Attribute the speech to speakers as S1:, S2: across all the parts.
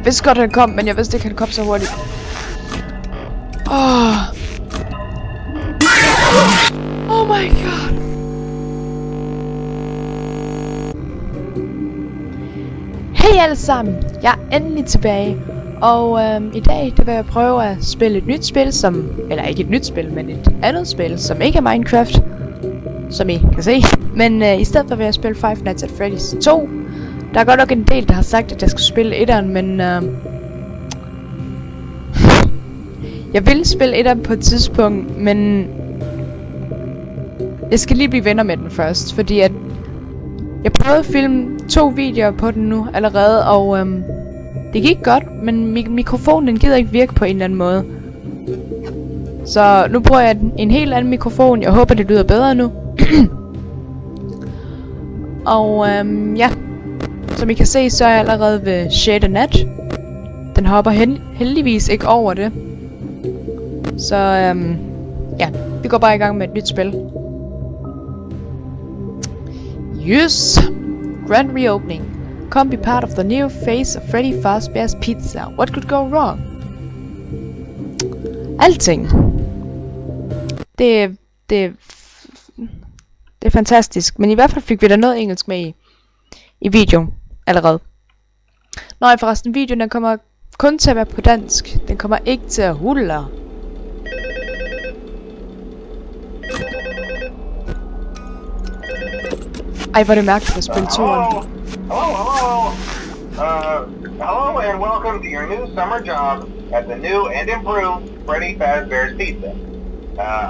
S1: Jeg vidste godt, han kom, men jeg vidste ikke, han kom så hurtigt. Oh my god. Hey alle sammen, jeg er endelig tilbage. Og i dag vil jeg prøve at spille et nyt spil, eller ikke et nyt spil, men et andet spil, som ikke er Minecraft, som I kan se. Men i stedet for vil jeg spille Five Nights at Freddy's 2. Der er godt nok en del, der har sagt, at jeg skal spille etteren, men jeg vil spille etteren på et tidspunkt, men jeg skal lige blive venner med den først, fordi at jeg prøvede at filme 2 videoer på den nu allerede, og det gik godt, men mikrofonen den gider ikke virke på en eller anden måde. Så nu bruger jeg en helt anden mikrofon. Jeg håber det lyder bedre nu. Og ja, som I kan se, så er jeg allerede ved 6. nat. Den hopper heldigvis ikke over det. Så ja, vi går bare i gang med et nyt spil. Yes! Grand reopening. Come be part of the new phase of Freddy Fazbear's Pizza. What could go wrong? Alting. Det er fantastisk. Men i hvert fald fik vi da noget engelsk med i videoen allerede. Nå, forresten, videoen den kommer kun til at være på dansk. Den kommer ikke til at hulle. Ej, hvor er det mærkeligt at spille turen.
S2: Hello and welcome to your new summer job at the new and improved Freddy Fazbear's Pizza.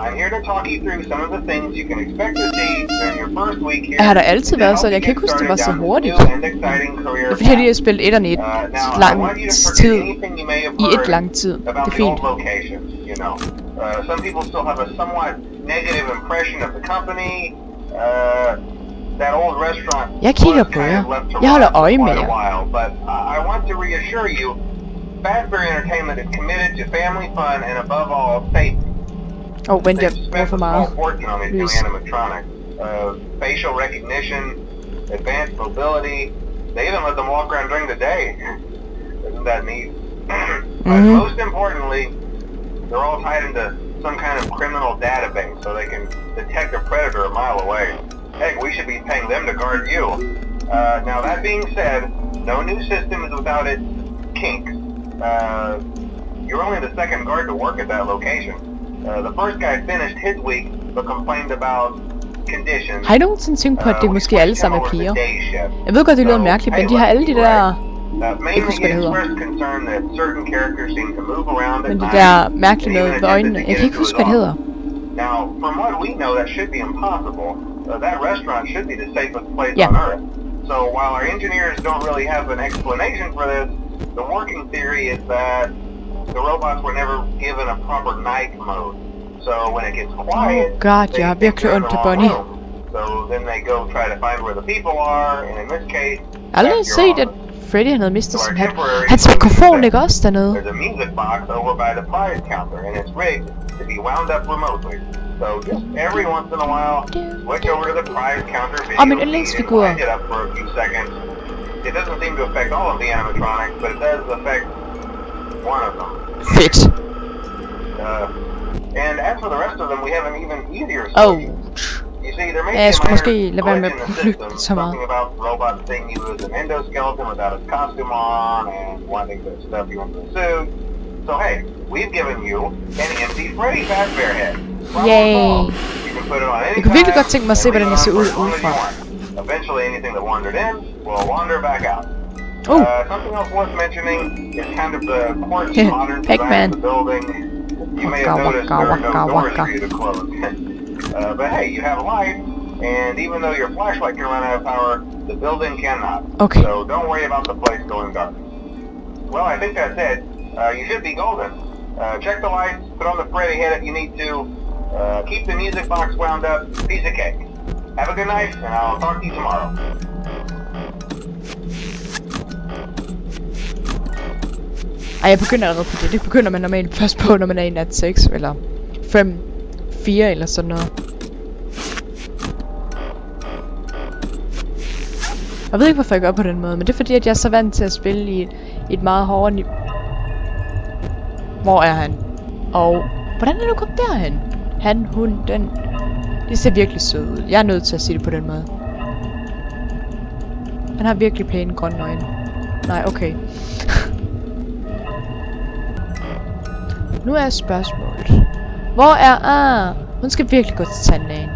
S2: I'm here to talk you through some of the things you can expect to see during your first week here.
S1: Har der altid været sådan? Jeg kan ikke huske, det var så hurtigt. Det er fordi, jeg har spillet etterne i et lang tid. I et lang tid. Det er fint.
S2: Some people still have a somewhat negative impression of the company. That old restaurant.
S1: Jeg kigger på jer. Jeg holder øje med jer.
S2: But I want to reassure you, Fazbear Entertainment is committed to family fun and above all safety.
S1: Vent, jeg bruger for meget lys.
S2: Facial recognition, advanced mobility. They even let them walk around during the day. Isn't that neat? But most importantly, they're all tied into some kind of criminal database so they can detect a predator a mile away. Heck, we should be paying them to guard you. Now that being said, no new system is without its kinks. You're only the second guard to work at that location. The first guy finished his week but complained about conditions.
S1: Har I nogensinde tænkt på, at det måske alle sammen er piger? Jeg ved godt, det lyder mærkeligt, men de har alle de der... Jeg husker, hvad det hedder. Men det der mærkelige noget ved øjnene. Jeg kan ikke huske, hvad det hedder.
S2: Now, from what we know, that should be impossible. That restaurant should be the safest place on Earth. So while our engineers don't really have an explanation for this, the working theory is that the robots were never given a proper night mode. So when it gets quiet,
S1: jeg har virkelig ondt til Bonnie.
S2: So then they go try to find where the people are, and in this case,
S1: jeg har aldrig set, at Freddy han havde mistet sin hat. Hans mikrofon ligger også dernede.
S2: There's a music box over by the prize counter, and it's rigged to be wound up remotely. So just every once in a while, switch over to the prize counter video
S1: min yndlingsfigur.
S2: and wind it up for a few seconds. It doesn't seem to affect all of the animatronics, but it does affect one of them.
S1: Fedt.
S2: And as for the rest of them, we have an even easier solution. You see, there may be a minor glitch in the system, something about robots seeing you as an endoskeleton without his costume on and wanting to stuff you into the suit. So hey, we've given you an empty Freddy Fazbear head.
S1: Yay!
S2: You can put it on any
S1: Jeg kunne virkelig godt tænke mig at se, hvordan det ser ud udefra.
S2: Eventually, anything that wandered in will wander back out. Something else worth mentioning is kind of the quirky modern design of the building. You may have noticed there are no doors for you to close. But hey, you have light, and even though your flashlight can run out of power, the building cannot.
S1: Okay.
S2: So don't worry about the place going dark. Well, I think that's it. You should be golden. Check the lights, put on the Freddy head if you need to. Keep the music box wound up. Piece of cake. Have a good night, and I'll talk to you tomorrow.
S1: Ej, jeg begynder allerede på det. Det begynder man normalt først på, når man er i nat 6 eller 5, 4 eller sådan noget. Jeg ved ikke, hvorfor jeg gør på den måde, men det er fordi, at jeg er så vant til at spille i et meget hårdere niveau. Hvor er han? Og hvordan er du kommet derhen? Han, hun, den. Det ser virkelig sød ud. Jeg er nødt til at sige det på den måde. Han har virkelig pæne grønne øjne. Nej, okay. Nu er spørgsmålet. Hvor er hun skal virkelig gå til tandlægen.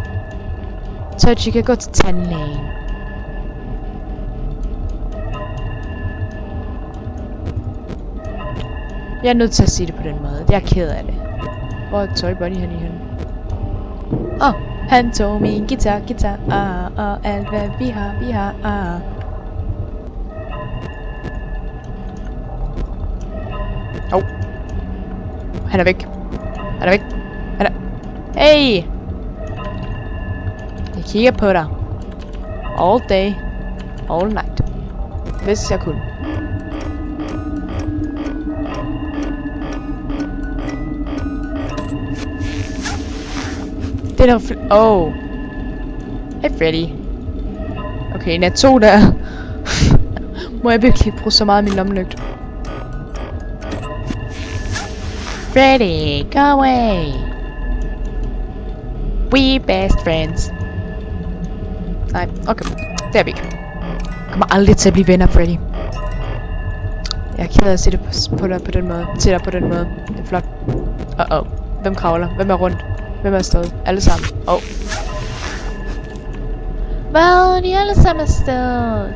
S1: Touchy kan gå til tandlægen. Jeg er nødt til at sige det på den måde. Jeg er ked af det. Hvor er Toy Bunny henne? Han tog min guitar, og alt hvad vi har. Han er væk. Hey! Jeg kigger på dig. All day. All night. Hvis jeg kunne. Det er der Hey Freddy. Okay, nat 2 der. Må jeg virkelig bruge så meget af min lommelygte? Freddy, go away. We best friends. Nej, okay. Det er vi ikke. Jeg kommer aldrig til at blive venner, Freddy. Jeg er ked af at se det på dig på den måde. Se dig på den måde. Det er flot. Hvem kravler? Hvem er rundt? Hvem er afsted? Alle sammen. Hvad? De er alle sammen afsted.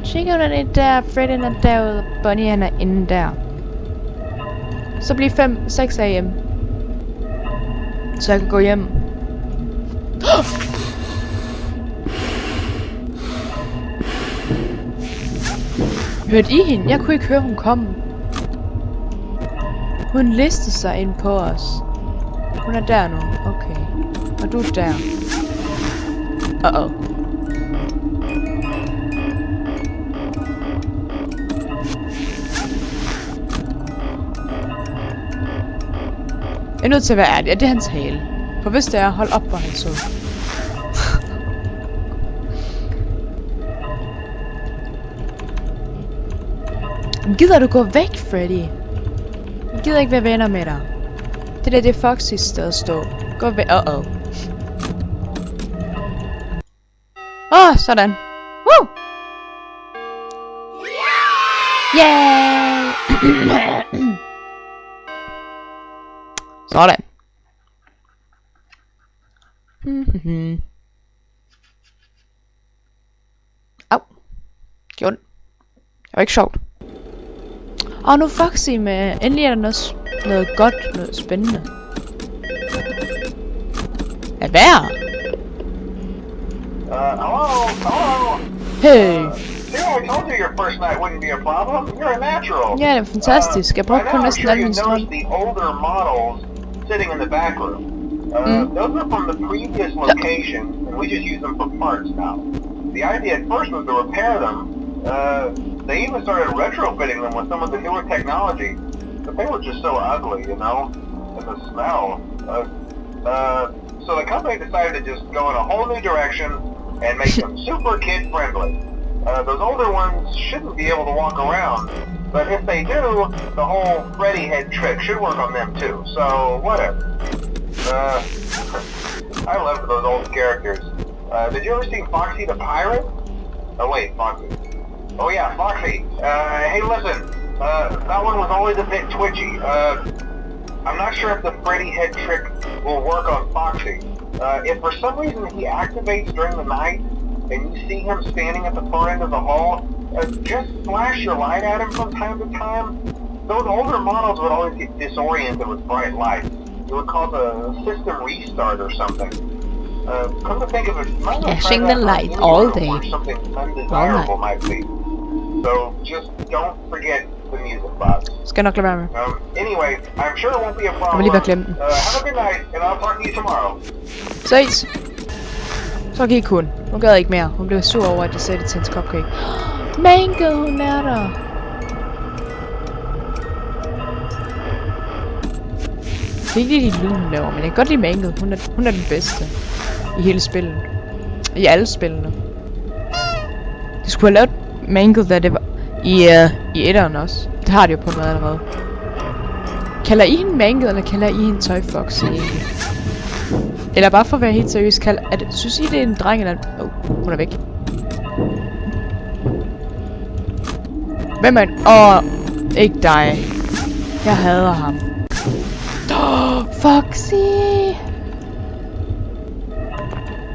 S1: Chicken er der, Freddy er derude, Bunny han er inde der. Så bliver 5-6 af hjem. Så jeg kan gå hjem. Hørte I hende? Jeg kunne ikke høre hun komme. Hun listede sig ind på os. Hun er der nu. Okay. Og du er der. Jeg er nødt til at være ærlig. Ja, det er hans hale. For hvis det er, hold op, hvor han så. Gider du gå væk, Freddy? Jeg gider ikke være venner med dig. Det er Foxys sted at stå. Gå væk. Sådan. Woo! Yay! Sådan. Gjorde den. Det var ikke sjovt. Nu Foxy med. Endelig er der noget godt, noget spændende. Hvad?
S2: Hello.
S1: Hey.
S2: I told you your first night wouldn't be a problem. You're a natural.
S1: Ja, det er fantastisk. Jeg brugte kun næsten alle mine strøm.
S2: The older models sitting in the back room. Those are from the previous location, and we just use them for parts now. The idea at first was to repair them. They even started retrofitting them with some of the newer technology, but they were just so ugly, you know, and the smell. So the company decided to just go in a whole new direction and make them super kid-friendly. Those older ones shouldn't be able to walk around, but if they do, the whole Freddy head trick should work on them too, so whatever. I loved those old characters. Did you ever see Foxy the Pirate? Oh wait, Foxy. Oh yeah, Foxy. Hey listen, that one was always a bit twitchy. I'm not sure if the Freddy head trick will work on Foxy. If for some reason he activates during the night, and you see him standing at the far end of the hall, just flash your light at him from time to time. Those older models would always get disoriented with bright lights. It would cause a system restart or something. Come to think of it,
S1: flashing the light all day.
S2: Something undesirable might be. So just don't forget the music box.
S1: Skal nok lade være med.
S2: Anyway, I'm sure it won't be a problem.
S1: Jeg må lige være glemt den.
S2: Have a good night, and I'll talk to you tomorrow.
S1: Ses. Så gik hun. Hun gad ikke mere. Hun blev sur over, at jeg satte til hendes cupcake. Mango, hun er der. Det er ikke lige de lyde, hun laver, men jeg kan godt lide Mango. Hun er den bedste. I hele spillet. I alle spillene. De skulle have lavet Mango, da det var... I etteren også. Det har de jo på noget allerede. Kalder I hende Mangle, eller kalder I hende Toy Foxy egentlig? Eller bare for at være helt seriøs, synes I det er en dreng eller en... hun er væk. Hvem er ikke dig. Jeg hader ham. Foxy!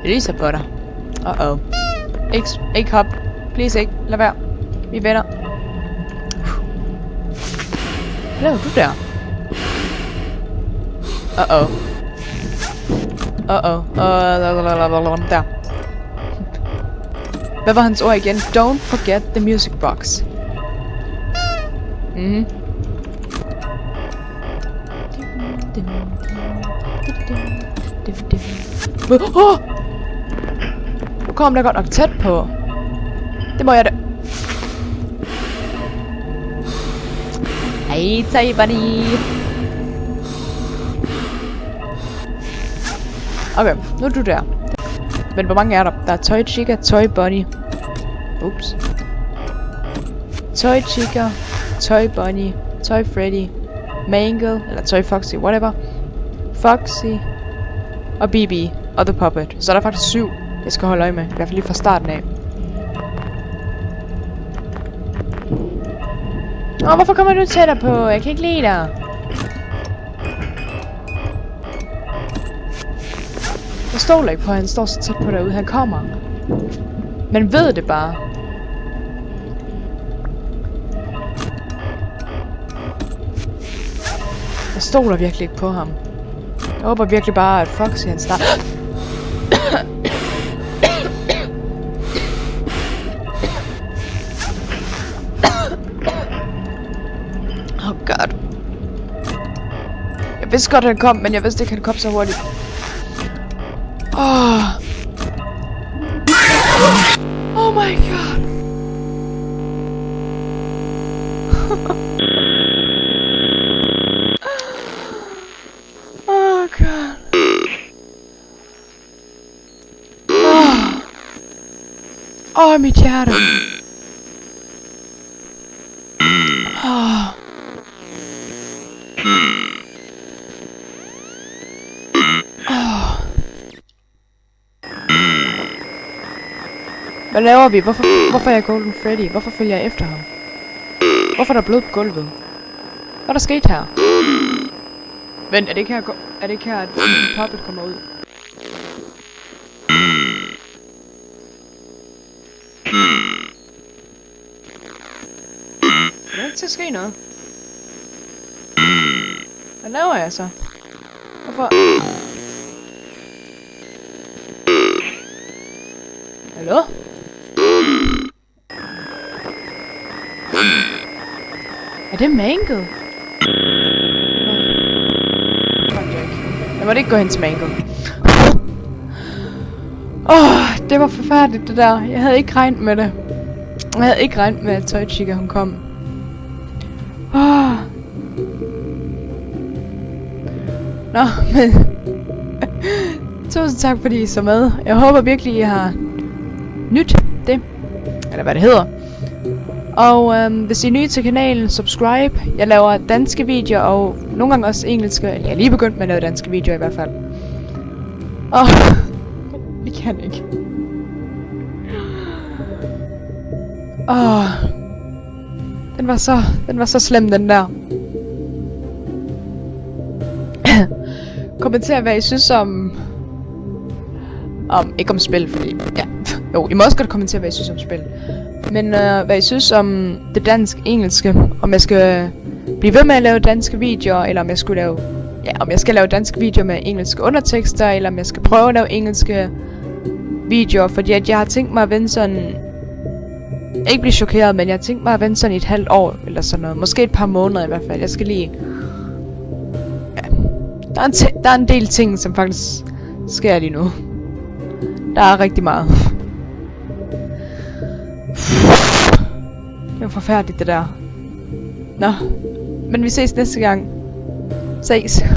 S1: Jeg lyser på dig. Ikke hop. Please ikke. Lad være. Vi er venner. Hvad laver du der? Der. Hvad var hans ord igen? Don't forget the music box. Nu kom der godt nok tæt på. Det må jeg da. Hej, Toy Bunny. Okay, nu er du der. Men hvor mange er der? Der er Toy Chica, Toy Bunny. Ups. Toy Chica, Toy Bunny, Toy Freddy, Mangle, eller Toy Foxy, whatever. Foxy og BB og The Puppet. Så er der faktisk 7, jeg skal holde øje med. I hvert fald lige fra starten af. Hvorfor kommer du tættere på? Jeg kan ikke lide dig. Jeg stoler ikke på, at han står så tæt på derude. Han kommer. Man ved det bare. Jeg stoler virkelig ikke på ham. Jeg håber virkelig bare, at Foxy han starter. Oh god. Jeg vidste godt, at han kom, men jeg vidste ikke, at han kom så hurtigt. Oh my god. Oh god. Mit hjerte. Hvad laver vi? Hvorfor er jeg Golden Freddy? Hvorfor følger jeg efter ham? Hvorfor er der blod på gulvet? Hvad er der sket her? Vent, er det ikke her, at Puppet kommer ud? Er der ikke til at ske noget? Hvad laver jeg så? Hvorfor? Hallo? Er det Mangle? Jeg måtte ikke gå hen til Mangle. Det var forfærdeligt det der. Jeg havde ikke regnet med det. Jeg havde ikke regnet med, at Toy Chica hun kom. Nå, men... Tusind tak fordi I så med. Jeg håber virkelig I har nyt det. Eller hvad det hedder. Og hvis I er nye til kanalen, subscribe. Jeg laver danske videoer og nogle gange også engelske. Eller jeg er lige begyndt med at lave danske videoer i hvert fald. Vi kan ikke. Den var så slem den der. Kommenter hvad I synes om ikke om spil, fordi ja. Jo, I må også godt kommentere hvad I synes om spil. Men hvad I synes om det dansk-engelske. Om jeg skal blive ved med at lave danske videoer, eller om jeg skulle lave... Ja, om jeg skal lave danske videoer med engelske undertekster, eller om jeg skal prøve at lave engelske videoer. Fordi at jeg har tænkt mig at vente sådan... Ikke blive chokeret, men jeg har tænkt mig at vente sådan i et halvt år, eller sådan noget. Måske et par måneder i hvert fald. Jeg skal lige... Ja. Der er en del ting, som faktisk sker lige nu. Der er rigtig meget. Det var forfærdeligt det der. Nå, men vi ses næste gang. Ses.